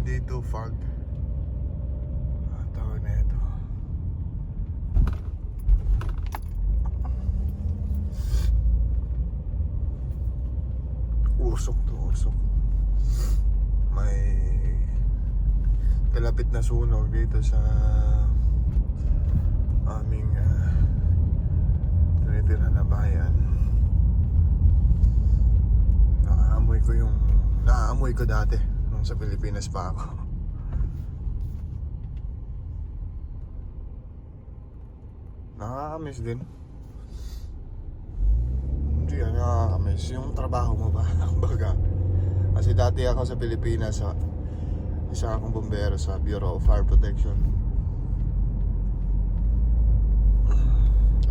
dito fog. Ang tawag na ito. Usok to, usok. May kalapit na sunog dito sa aming tinitirhan na bayan. Naaamoy ko dati nung sa Pilipinas pa ako. Nakakamiss din. Hindi yan nakakamiss. Yung trabaho mo ba? Baga. Kasi dati ako sa Pilipinas, isa akong bumbero sa Bureau of Fire Protection.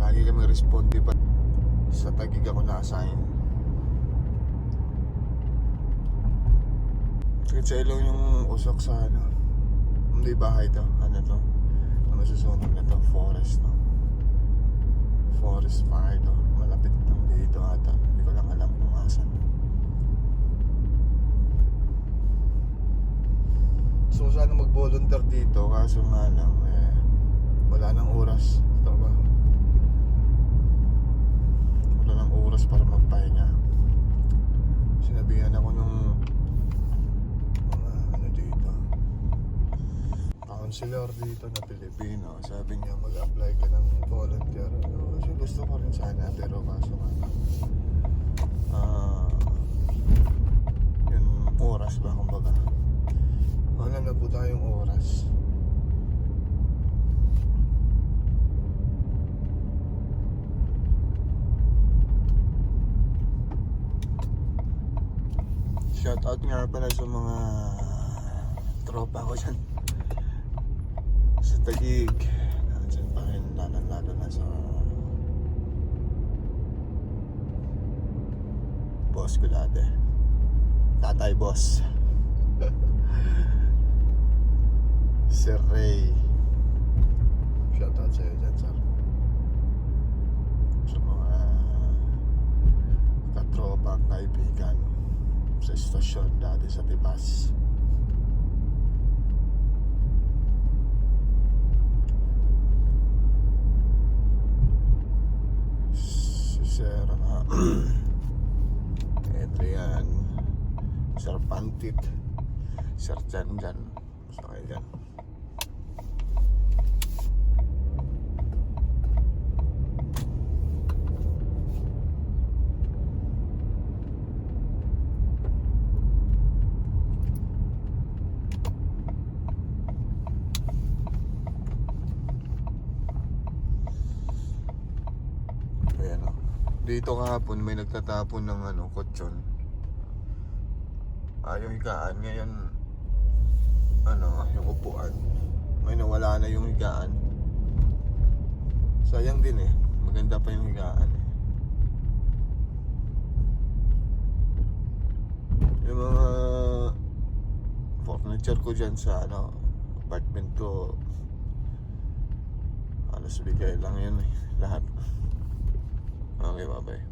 Lagi kami responde pa sa Taguig ako na-assign. Sakit sa ilong yung usok sa hindi bahay to. Ano to? Ano susunog na to? Forest no? Forest fire to. Malapit lang dito ata. Hindi ko lang alam kung asan. So sana mag-volunteer dito, kaso nga lang wala nang oras sa trabaho. Wala nang oras para magpahinga. Sinabihan ako nung counselor dito na Pilipino. Sabi niya mag-apply ka ng volunteer. Kasi gusto ko rin sana, pero kaso yung oras ba kumbaga. Wala na po tayong oras. Shout out nga pala sa mga tropa ko dyan sa Taguig. Nandiyan pa rin, lalo na sa boss ko dati, Tatay Boss. Sir Ray, shout out sa'yo dyan, sir. Sa mga katropa, kaibigan sa istasyon dati sa Tibas. Sir Adrian, Sir Pantit, Sir Janjan. So kayo dyan. Dito kahapon may nagtatapon ng kutsyon. Yung higaan ngayon, yung upuan, may nawala na yung higaan. Sayang din maganda pa yung higaan Yung mga furniture ko dyan sa apartment ko, halos bigay lang yun lahat. Okay, bye-bye.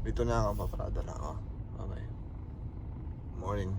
Dito na ako, paparada na ako. Bye-bye. Morning.